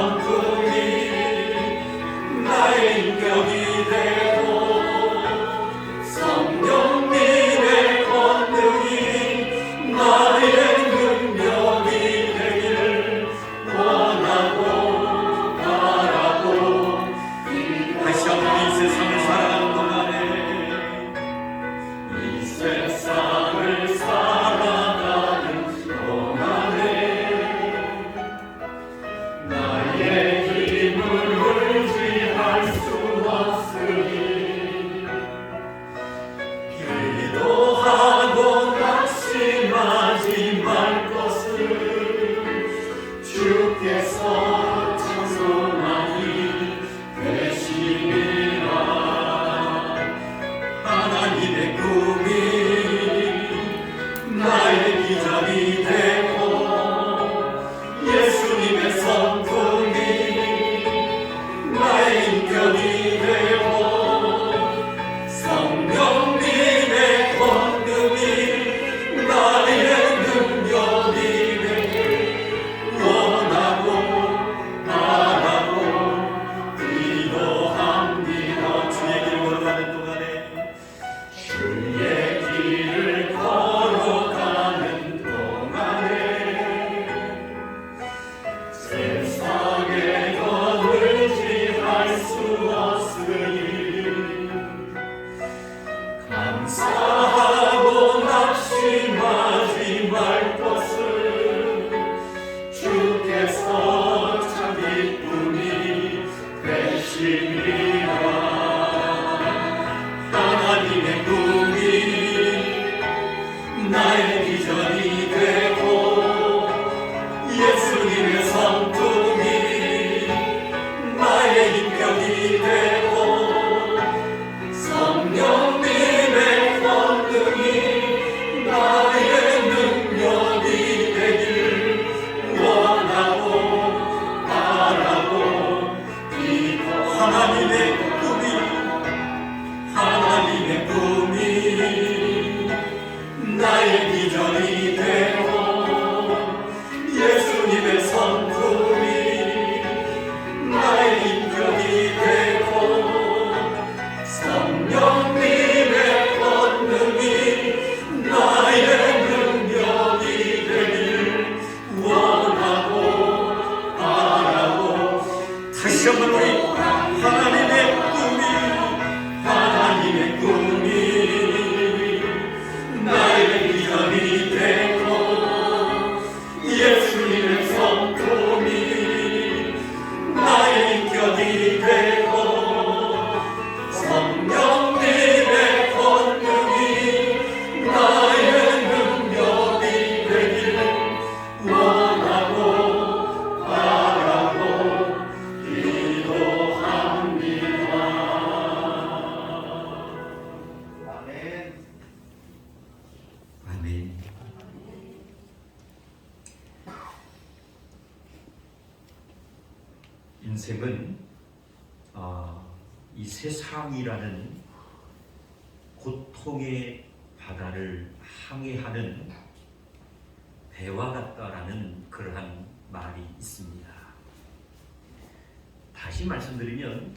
성품이 나의 인격이 되고 성령님의 권능이 나의 능력이 되길 원하고 바라고 다시 한번 이 세상을 살아가는 동안에 이 세상을 살아가는 동안에 나의 힘을 의지할 수 없으니 기도하고 낙심하지 말 것을 주께서 찬송하니 되시리라. 하나님의 꿈이 나의 비전이 되고 예수님의 성품이 나의 인격이 되고 성령님의 권능이 나의 능력이 되길 원하고 바라고 기도합니다. 주의 길 걸어가는 동안에 주의 길을 걸어가는 동안에 세상에 더 의지할 수 없으니 감사하고 낙심하지 말 것을 주께서 참 기쁨이 되시리라. 하나님의 꿈이 나의 비전이 되고 예수님의 성품이 나의 인격이 되고 성령님의 권능이 나의 능력이 되길 원하고 바라고 기도 하나님의 꿈이 나의 비전이 되고 예수님의 성품이 나의 인격이 되고 성령님의 권능이 나의 능력이 되길 원하고 바라고 다시 한번 우리 하나님의 꿈이 나의 비전이 되고 예수님의 성품이 나의 인격이 되고 성령님의 권능이 나의 능력이 되길 원하고 바라고 기도합니다. 아멘. 아멘. 인생은 이 세상이라는 고통의 바다를 항해하는 배와 같다라는 그러한 말이 있습니다. 다시 말씀드리면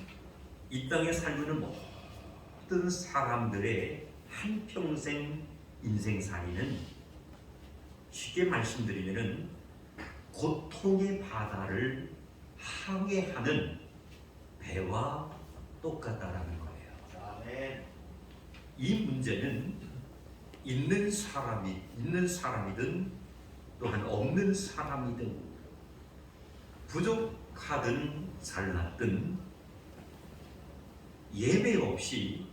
이 땅에 살고 모든 사람들의 한평생 인생살이는 쉽게 말씀드리면 고통의 바다를 항해하는 배와 똑같다라는 거예요. 아멘. 이 문제는 있는 사람이든 또한 없는 사람이든 부족하든 잘났든 예외 없이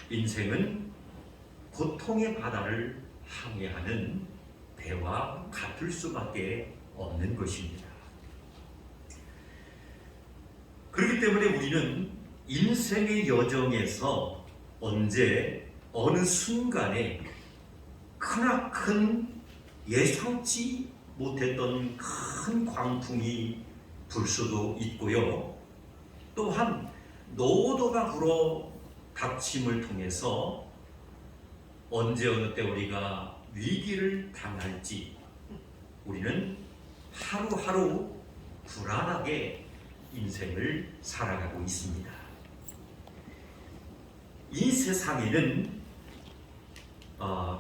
인생은 고통의 바다를 항해하는 배와 같을 수밖에 없는 것입니다. 그렇기 때문에 우리는 인생의 여정에서 언제 어느 순간에 크나큰 예상치 못했던 큰 광풍이 불 수도 있고요. 또한 노도가 불어 닥침을 통해서 언제 어느 때 우리가 위기를 당할지 우리는 하루하루 불안하게 인생을 살아가고 있습니다. 이 세상에는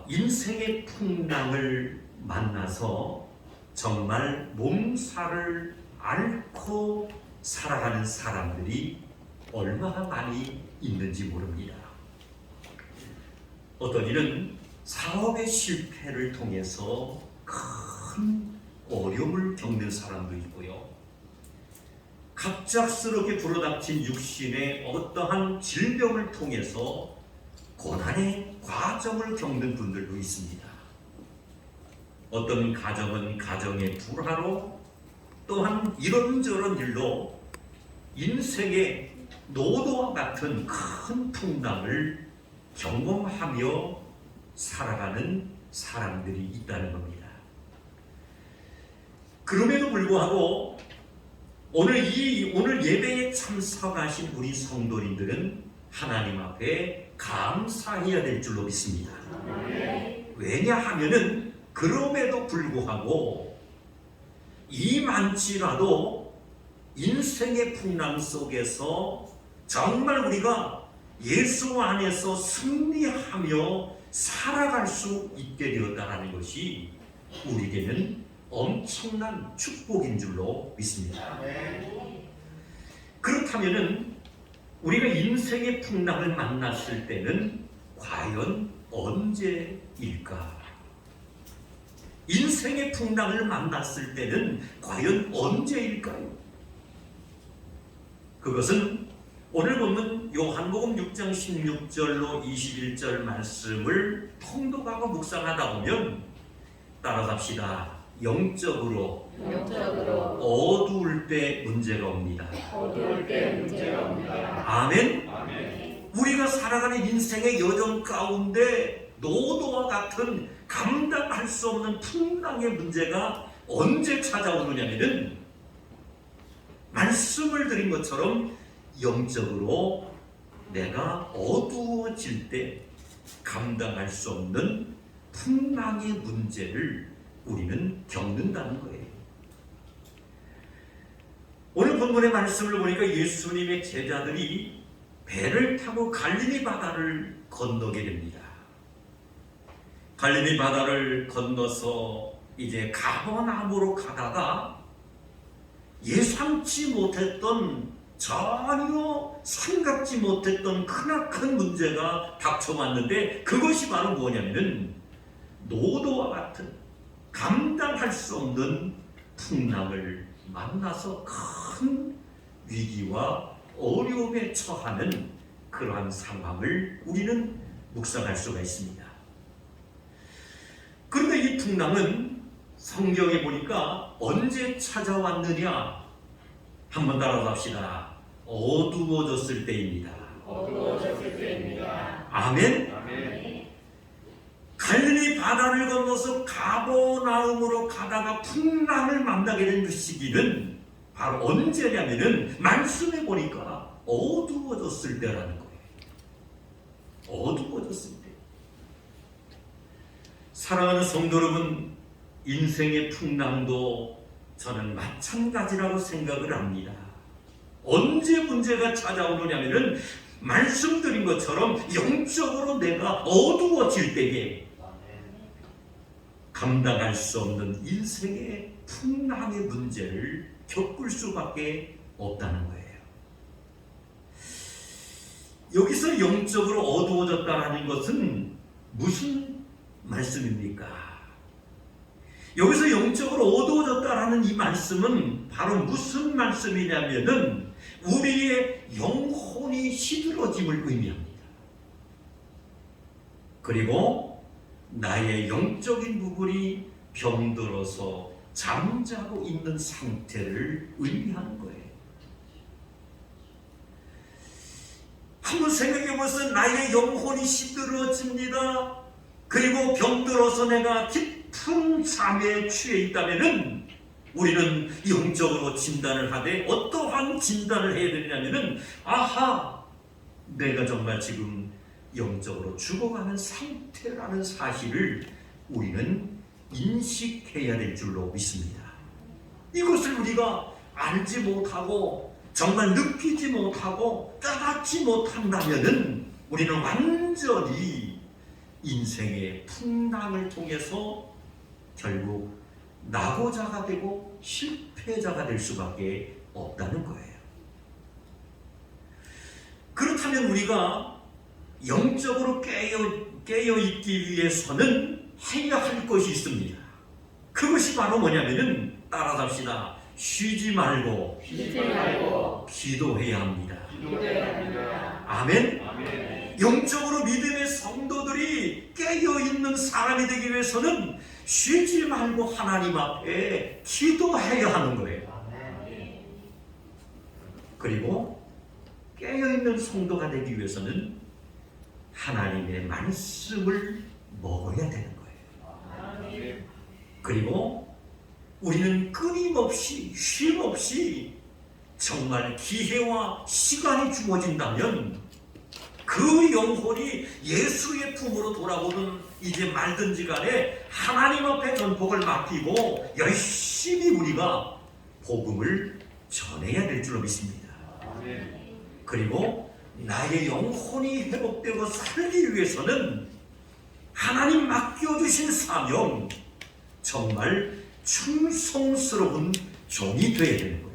인생의 풍랑을 만나서 정말 몸살을 앓고 살아가는 사람들이 얼마나 많이 있는지 모릅니다. 어떤 이는 사업의 실패를 통해서 큰 어려움을 겪는 사람도 있고요. 갑작스럽게 불어닥친 육신의 어떠한 질병을 통해서 고난의 과정을 겪는 분들도 있습니다. 어떤 가정은 가정의 불화로, 또한 이런저런 일로 인생의 노도와 같은 큰 풍랑을 경험하며 살아가는 사람들이 있다는 겁니다. 그럼에도 불구하고 오늘 예배에 참석하신 우리 성도님들은 하나님 앞에 감사해야 될 줄로 믿습니다. 왜냐하면은 그럼에도 불구하고 이만치라도 인생의 풍랑 속에서 정말 우리가 예수 안에서 승리하며 살아갈 수 있게 되었다는 것이 우리에게는 엄청난 축복인 줄로 믿습니다. 그렇다면은 우리가 인생의 풍랑을 만났을 때는 과연 언제일까? 인생의 풍랑을 만났을 때는 과연 언제일까요? 그것은 오늘 보면 요한복음 6장 16절로 21절 말씀을 통독하고 묵상하다 보면 따라갑시다. 영적으로 어두울 때 문제가 옵니다. 아멘. 우리가 살아가는 인생의 여정 가운데 노도와 같은 감당할 수 없는 풍랑의 문제가 언제 찾아오느냐면은 말씀을 드린 것처럼 영적으로 내가 어두워질 때 감당할 수 없는 풍랑의 문제를 우리는 겪는다는 거예요. 오늘 본문의 말씀을 보니까 예수님의 제자들이 배를 타고 갈릴리 바다를 건너게 됩니다. 갈릴리 바다를 건너서 이제 가버나움으로 가다가 예상치 못했던, 전혀 생각지 못했던 크나큰 문제가 닥쳐왔는데 그것이 바로 뭐냐면은 노도와 같은 감당할 수 없는 풍랑을 만나서 큰 위기와 어려움에 처하는 그러한 상황을 우리는 묵상할 수가 있습니다. 그런데 이 풍랑은 성경에 보니까 언제 찾아왔느냐? 한번 따라갑시다. 어두워졌을 때입니다. 아멘. 갈릴리 바다를 건너서 가버나움으로 가다가 풍랑을 만나게 된 그 시기는 바로 언제냐면은 말씀해 보니까 어두워졌을 때라는 거예요. 어두워졌을 때. 사랑하는 성도 여러분, 인생의 풍랑도 저는 마찬가지라고 생각을 합니다. 언제 문제가 찾아오느냐면은 말씀드린 것처럼 영적으로 내가 어두워질 때에 감당할 수 없는 인생의 풍랑의 문제를 겪을 수밖에 없다는 거예요. 여기서 영적으로 어두워졌다는 것은 무슨 말씀입니까? 여기서 영적으로 어두워졌다라는 이 말씀은 바로 무슨 말씀이냐면은 우리의 영혼이 시들어짐을 의미합니다. 그리고 나의 영적인 부분이 병들어서 잠자고 있는 상태를 의미하는 거예요. 한번 생각해 보세요. 나의 영혼이 시들어집니다. 그리고 병들어서 내가 깊은 잠에 취해 있다면은 우리는 영적으로 진단을 하되 어떠한 진단을 해야 되냐면은 아하, 내가 정말 지금 영적으로 죽어가는 상태라는 사실을 우리는 인식해야 될 줄로 믿습니다. 이것을 우리가 알지 못하고 정말 느끼지 못하고 깨닫지 못한다면은 우리는 완전히 인생의 풍랑을 통해서 결국 낙오자가 되고 실패자가 될 수밖에 없다는 거예요. 그렇다면 우리가 영적으로 깨어 있기 위해서는 해야 할 것이 있습니다. 그것이 바로 뭐냐면은 따라잡시다. 쉬지 말고 기도해야 합니다. 아멘. 영적으로 믿음의 성도들이 깨어있는 사람이 되기 위해서는 쉬지 말고 하나님 앞에 기도해야 하는 거예요. 그리고 깨어있는 성도가 되기 위해서는 하나님의 말씀을 먹어야 되는 거예요. 그리고 우리는 끊임없이 쉼없이 정말 기회와 시간이 주어진다면 그 영혼이 예수의 품으로 돌아오는 이제 말든지 간에 하나님 앞에 전복을 맡기고 열심히 우리가 복음을 전해야 될 줄로 믿습니다. 그리고 나의 영혼이 회복되고 살기 위해서는 하나님 맡겨주신 사명, 정말 충성스러운 종이 되어야 되는 거예요.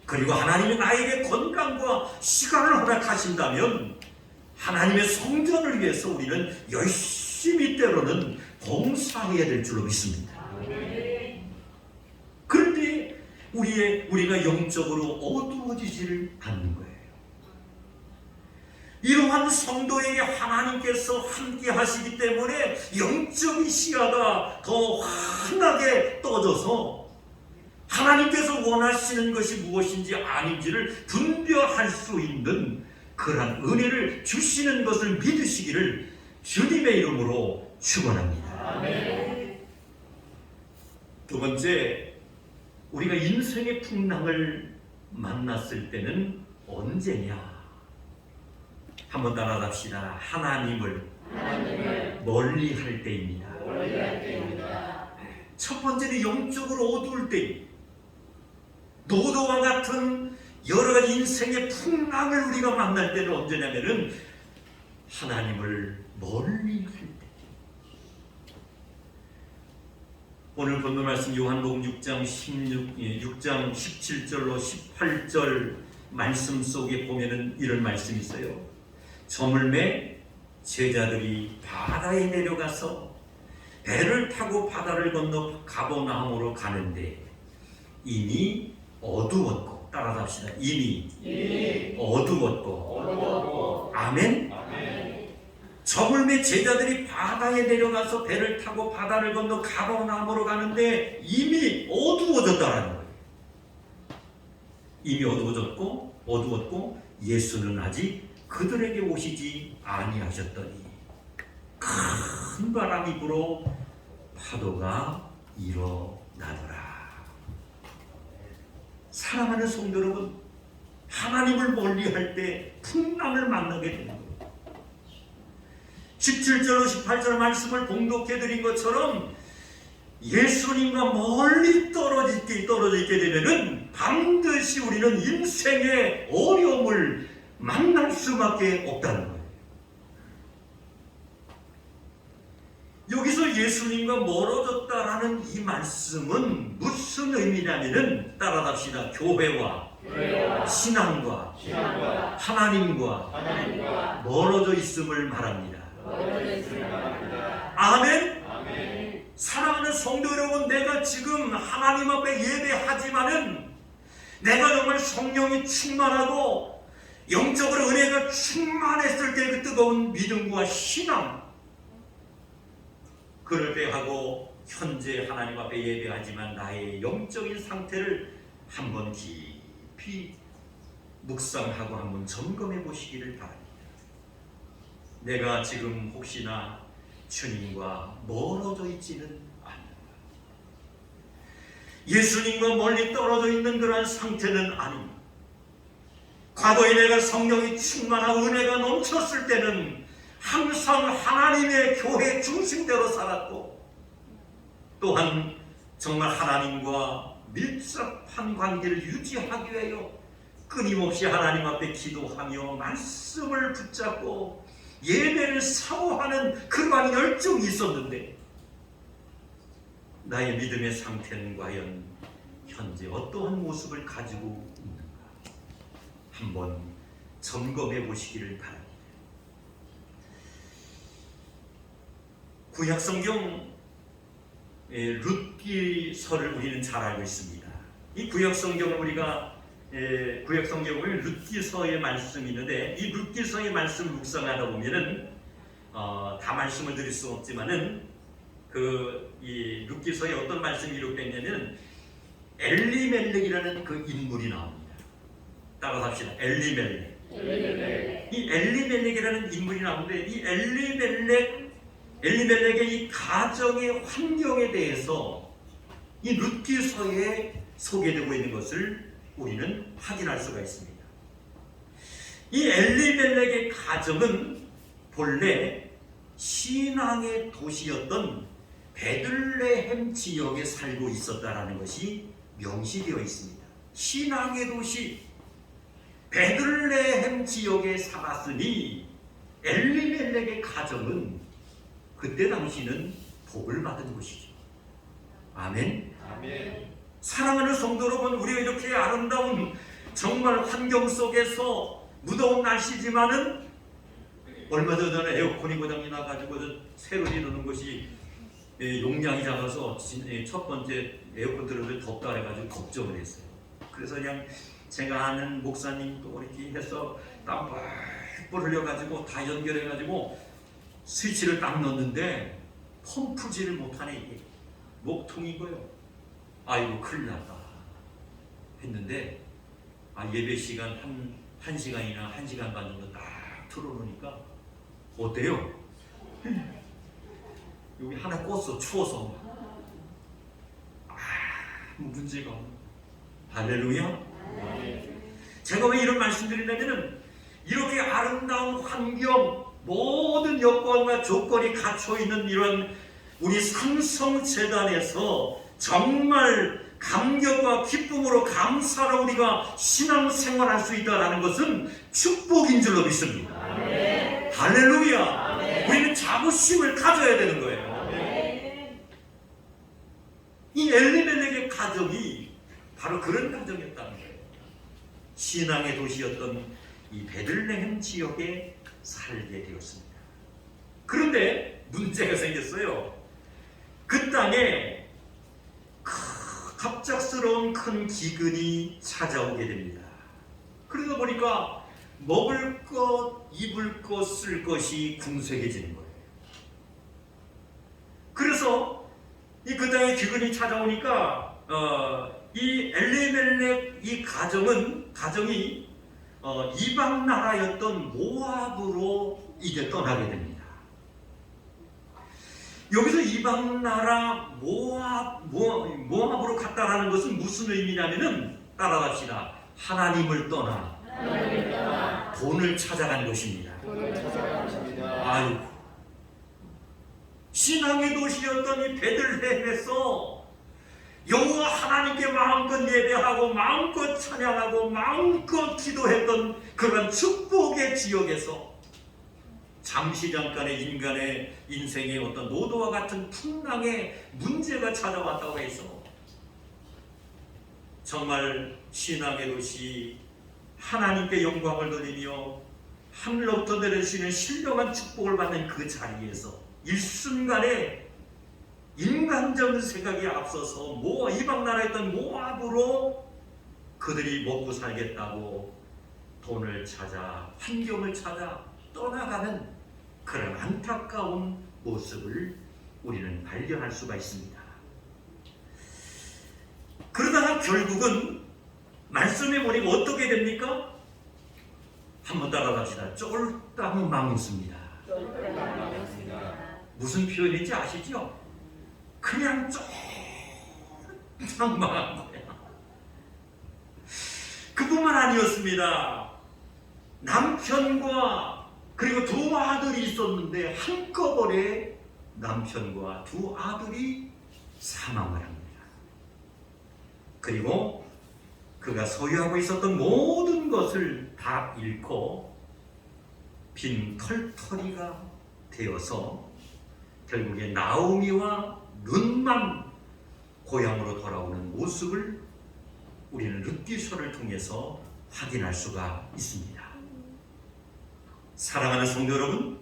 그리고 하나님이 나에게 건강과 시간을 허락하신다면 하나님의 성전을 위해서 우리는 열심히 때로는 봉사해야 될 줄로 믿습니다. 그런데 우리가 영적으로 어두워지지를 않는 거예요. 이러한 성도에게 하나님께서 함께 하시기 때문에 영적인 시야가 더 환하게 떠져서 하나님께서 원하시는 것이 무엇인지 아닌지를 분별할 수 있는 그러한 은혜를 주시는 것을 믿으시기를 주님의 이름으로 축원합니다. 두 번째, 우리가 인생의 풍랑을 만났을 때는 언제냐? 한번 따라갑시다. 하나님을 멀리 할 때입니다. 첫 번째는 영적으로 어두울 때, 노도와 같은 여러 가지 인생의 풍랑을 우리가 만날 때는 언제냐면은 하나님을 멀리 할 때. 오늘 본문 말씀 요한복음 6장 17절로 18절 말씀 속에 보면은 이런 말씀이 있어요. 저물매 제자들이 바다에 내려가서 배를 타고 바다를 건너 가버나움으로 가는데 이미 어두웠고, 따라합시다. 이미 어두웠고. 아멘. 저물매 제자들이 바다에 내려가서 배를 타고 바다를 건너 가버나움으로 가는데 이미 어두워졌다라는 거예요. 이미 어두웠고 예수는 아직 그들에게 오시지 아니하셨더니 큰 바람이 불어 파도가 일어나더라. 사랑하는 성도 여러분, 하나님을 멀리할 때 풍랑을 만나게 되는 거예요. 17절로 18절 말씀을 봉독해 드린 것처럼 예수님과 멀리 떨어지게 되면은 반드시 우리는 인생의 어려움을 만날 수밖에 없다는 거예요. 여기서 예수님과 멀어졌다라는 이 말씀은 무슨 의미냐면은 따라갑시다. 교회와 신앙과 하나님과 멀어져 있음을 말합니다. 아멘. 사랑하는 성도 여러분, 내가 지금 하나님 앞에 예배하지만은 내가 정말 성령이 충만하고 영적으로 은혜가 충만했을 때 그 뜨거운 믿음과 신앙, 그럴 때 하고 현재 하나님 앞에 예배하지만 나의 영적인 상태를 한번 깊이 묵상하고 한번 점검해 보시기를 바랍니다. 내가 지금 혹시나 주님과 멀어져 있지는 않는가? 예수님과 멀리 떨어져 있는 그러한 상태는 아닙니다. 과거에 내가 성령이 충만하고 은혜가 넘쳤을 때는 항상 하나님의 교회 중심대로 살았고, 또한 정말 하나님과 밀접한 관계를 유지하기 위하여 끊임없이 하나님 앞에 기도하며 말씀을 붙잡고 예배를 사모하는 그러한 열정이 있었는데 나의 믿음의 상태는 과연 현재 어떠한 모습을 가지고 있는가 한번 점검해 보시기를 바랍니다. 구약성경 룻기서를 우리는 잘 알고 있습니다. 이 구약성경을 우리가 구약성경을 룻기서의 말씀이 있는데 이 룻기서의 말씀을 묵상하다 보면은 다 말씀을 드릴 수 없지만은 이 룻기서에 어떤 말씀이 기록됐냐면 엘리멜렉이라는 그 인물이 나옵니다. 따라서 합시다. 엘리멜렉. 이 엘리멜렉이라는 인물이 나오는데 이 엘리멜렉의 이 가정의 환경에 대해서 이 룻기서에 소개되고 있는 것을 우리는 확인할 수가 있습니다. 이 엘리멜렉의 가정은 본래 신앙의 도시였던 베들레헴 지역에 살고 있었다라는 것이 명시되어 있습니다. 신앙의 도시 베들레헴 지역에 살았으니 엘리멜렉의 가정은 그때 당시는 복을 받은 것이죠. 아멘. 아멘. 사랑하는 성도 여러분, 우리가 이렇게 아름다운 정말 환경 속에서 무더운 날씨지만은 얼마 전에 에어컨이 고장이 나가지고 새로 이루는 것이 용량이 작아서 첫 번째 에어컨 들어도 덥다 해가지고 걱정을 했어요. 그래서 그냥 제가 아는 목사님도 이렇게 해서 땀 뻘뻘 흘려가지고 다 연결해가지고 스위치를 딱 넣었는데 펌프질을 못하네. 이게 목통이고요. 아이고 큰일 났다 했는데 예배 시간 한 시간이나 1시간 반 정도 딱 틀어놓으니까 어때요? 여기 하나 껐어. 추워서 문제가 없네. 할렐루야. 제가 왜 이런 말씀드리냐면은 이렇게 아름다운 환경 모든 여건과 조건이 갖춰있는 이런 우리 삼성재단에서 정말 감격과 기쁨으로 감사로 우리가 신앙생활할 수 있다는 것은 축복인 줄로 믿습니다. 아멘. 할렐루야. 아멘. 우리는 자부심을 가져야 되는 거예요. 아멘. 이 엘리멜렉의 가정이 바로 그런 가정이었다는 거예요. 신앙의 도시였던 이 베들레헴 지역에 살게 되었습니다. 그런데 문제가 생겼어요. 그 땅에 갑작스러운 큰 기근이 찾아오게 됩니다. 그러다 보니까 먹을 것, 입을 것, 쓸 것이 궁색해지는 거예요. 그래서 그 땅에 기근이 찾아오니까 이 엘리멜렉 이 가정이 이방 나라였던 모압으로 이제 떠나게 됩니다. 여기서 이방 나라 모압으로 갔다라는 것은 무슨 의미냐면은 따라갑시다. 하나님을 떠나 돈을 찾아간 것입니다. 아이고, 신앙의 도시였던 이 베들레헴에서 여호와 하나님께 마음껏 예배하고 마음껏 찬양하고 마음껏 기도했던 그런 축복의 지역에서 잠시 잠깐의 인간의 인생의 어떤 노도와 같은 풍랑의 문제가 찾아왔다고 해서 정말 신앙의 도시 하나님께 영광을 돌리며 하늘로부터 내려주시는 신령한 축복을 받는 그 자리에서 일순간에 인간적인 생각이 앞서서 이방 나라였던 모압으로 그들이 먹고 살겠다고 돈을 찾아 환경을 찾아 떠나가는 그런 안타까운 모습을 우리는 발견할 수가 있습니다. 그러다가 결국은 말씀해 보니까 어떻게 됩니까? 한번 따라갑시다. 쫄딱 망했습니다. 무슨 표현인지 아시죠? 그냥 쫄딱 망한 거야. 그뿐만 아니었습니다. 남편과 그리고 두 아들이 있었는데 한꺼번에 남편과 두 아들이 사망을 합니다. 그리고 그가 소유하고 있었던 모든 것을 다 잃고 빈 털터리가 되어서 결국에 나오미와 룻만 고향으로 돌아오는 모습을 우리는 룻기서를 통해서 확인할 수가 있습니다. 사랑하는 성도 여러분,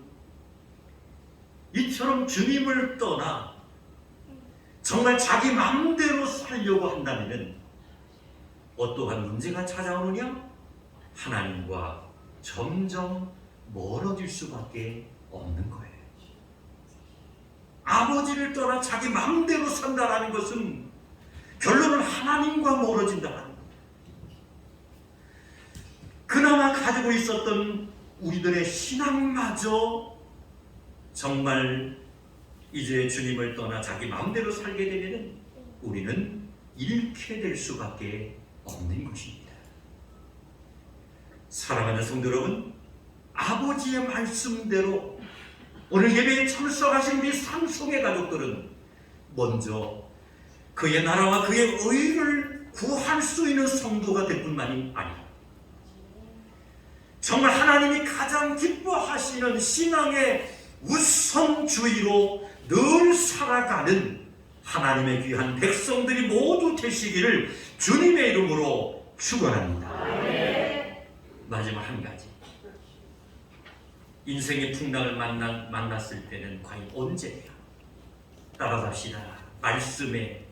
이처럼 주님을 떠나 정말 자기 마음대로 살려고 한다면 어떠한 문제가 찾아오느냐? 하나님과 점점 멀어질 수밖에 없는 거예요. 아버지를 떠나 자기 마음대로 산다라는 것은 결론은 하나님과 멀어진다는 거예요. 그나마 가지고 있었던 우리들의 신앙마저 정말 이제 주님을 떠나 자기 마음대로 살게 되면 우리는 잃게 될 수밖에 없는 것입니다. 사랑하는 성도 여러분, 아버지의 말씀대로 오늘 예배에 참석하신 우리 상속의 가족들은 먼저 그의 나라와 그의 의를 구할 수 있는 성도가 될 뿐만이 아니라 정말 하나님이 가장 기뻐하시는 신앙의 우선주의로 늘 살아가는 하나님의 귀한 백성들이 모두 되시기를 주님의 이름으로 축원합니다. 마지막 한 가지, 인생의 풍랑을 만났을 때는 과연 언제냐? 따라갑시다. 말씀에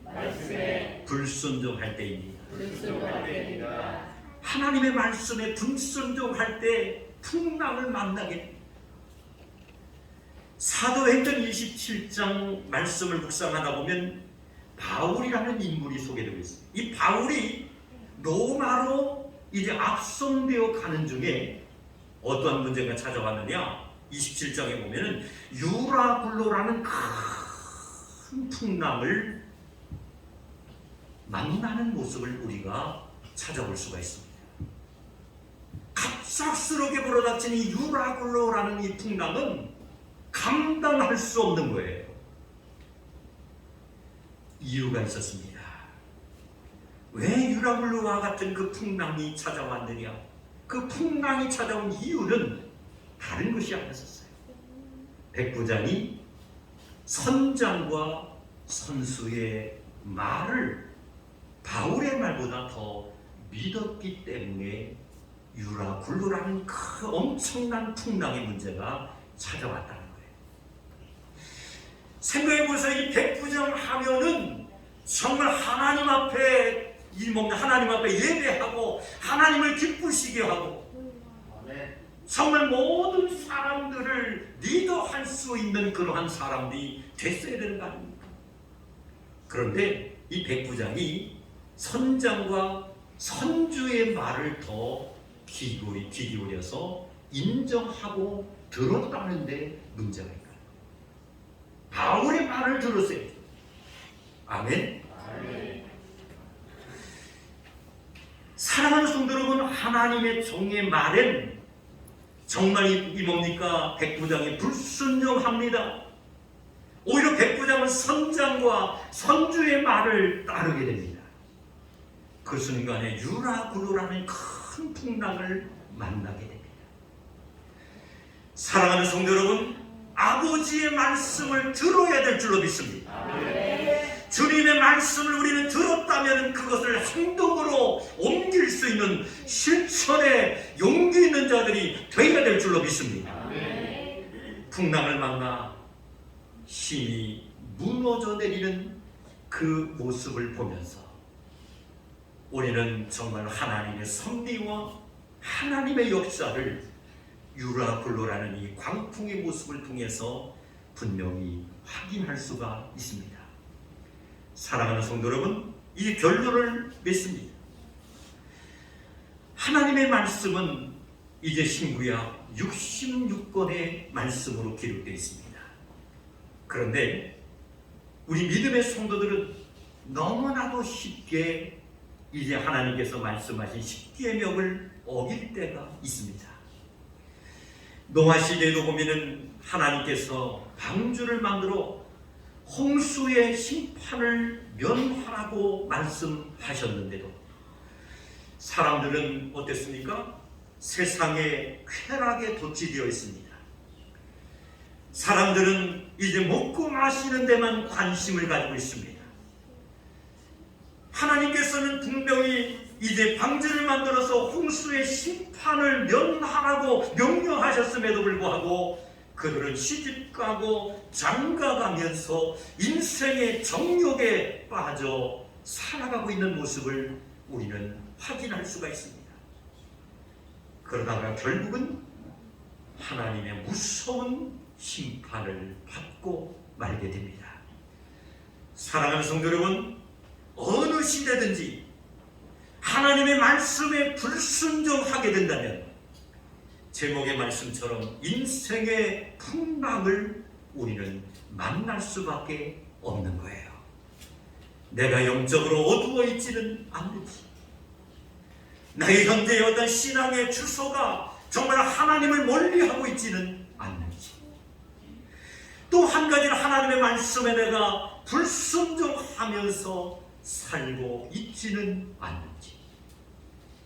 불순종할 때입니다. 하나님의 말씀에 불순종할 때 풍랑을 만나게 됩니다. 사도행전 27장 말씀을 묵상하다 보면 바울이라는 인물이 소개되고 있습니다. 이 바울이 로마로 이제 압송되어 가는 중에 어떠한 문제가 찾아왔느냐? 27장에 보면은 유라굴로라는 큰 풍랑을 만나는 모습을 우리가 찾아볼 수가 있습니다. 갑작스럽게 불어닥친 이 유라굴로라는 이 풍랑은 감당할 수 없는 거예요. 이유가 있었습니다. 왜 유라굴로와 같은 그 풍랑이 찾아왔느냐? 그 풍랑이 찾아온 이유는 다른 것이 아니었어요. 백부장이 선장과 선수의 말을 바울의 말보다 더 믿었기 때문에 유라굴로라는 그 엄청난 풍랑의 문제가 찾아왔다는 거예요. 생각해보세요. 이 백부장 하면은 정말 하나님 앞에 하나님 앞에 예배하고 하나님을 기쁘시게 하고 정말 모든 사람들을 리더할 수 있는 그러한 사람들이 됐어야 되는 거 아닙니까? 그런데 이 백부장이 선장과 선주의 말을 더 귀 기울여서 인정하고 들었다는데 문제가 있다. 바울의 말을 들었어요. 아멘. 사랑하는 성도 여러분, 하나님의 종의 말엔 정말 이 뭡니까? 백부장이 불순종합니다. 오히려 백부장은 선장과 선주의 말을 따르게 됩니다. 그 순간에 유라굴로라는 큰 풍랑을 만나게 됩니다. 사랑하는 성도 여러분, 아버지의 말씀을 들어야 될 줄로 믿습니다. 주님의 말씀을 우리는 들었다면 그것을 행동으로 옮길 수 있는 실천에 용기 있는 자들이 되어야 될 줄로 믿습니다. 풍랑을 만나 힘이 무너져 내리는 그 모습을 보면서 우리는 정말 하나님의 섭리와 하나님의 역사를 유라굴로라는 이 광풍의 모습을 통해서 분명히 확인할 수가 있습니다. 사랑하는 성도 여러분, 이 결론을 맺습니다. 하나님의 말씀은 이제 신구약 66권의 말씀으로 기록되어 있습니다. 그런데 우리 믿음의 성도들은 너무나도 쉽게 이제 하나님께서 말씀하신 십계명을 어길 때가 있습니다. 노아 시대에도 보면은 하나님께서 방주를 만들어 홍수의 심판을 면하라고 말씀하셨는데도 사람들은 어땠습니까? 세상의 쾌락에 돋치되어 있습니다. 사람들은 이제 먹고 마시는 데만 관심을 가지고 있습니다. 하나님께서는 분명히 이제 방주를 만들어서 홍수의 심판을 면하라고 명령하셨음에도 불구하고 그들은 시집가고 장가가면서 인생의 정욕에 빠져 살아가고 있는 모습을 우리는 확인할 수가 있습니다. 그러다가 결국은 하나님의 무서운 심판을 받고 말게 됩니다. 사랑하는 성도 여러분, 어느 시대든지 하나님의 말씀에 불순종하게 된다면 제목의 말씀처럼 인생의 풍랑을 우리는 만날 수밖에 없는 거예요. 내가 영적으로 어두워 있지는 않는지, 나의 현재의 어떤 신앙의 주소가 정말 하나님을 멀리하고 있지는 않는지, 또 한 가지는 하나님의 말씀에 내가 불순종하면서 살고 있지는 않는지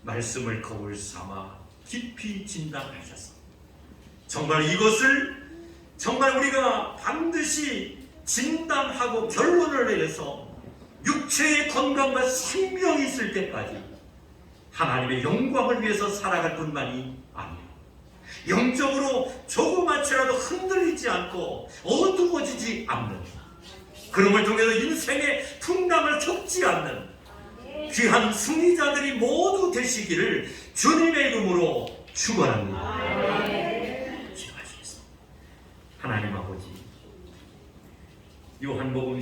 말씀을 거울 삼아 깊이 진단하셔서 정말 이것을 정말 우리가 반드시 진단하고 결론을 내려서 육체의 건강과 생명이 있을 때까지 하나님의 영광을 위해서 살아갈 뿐만이 아니에요. 영적으로 조그맣게라도 흔들리지 않고 어두워지지 않는, 그럼을 통해서 인생의 풍랑을 겪지 않는 귀한 승리자들이 모두 되시기를 주님의 이름으로 축원합니다. 기도하시겠습니다. 하나님 아버지, 요한복음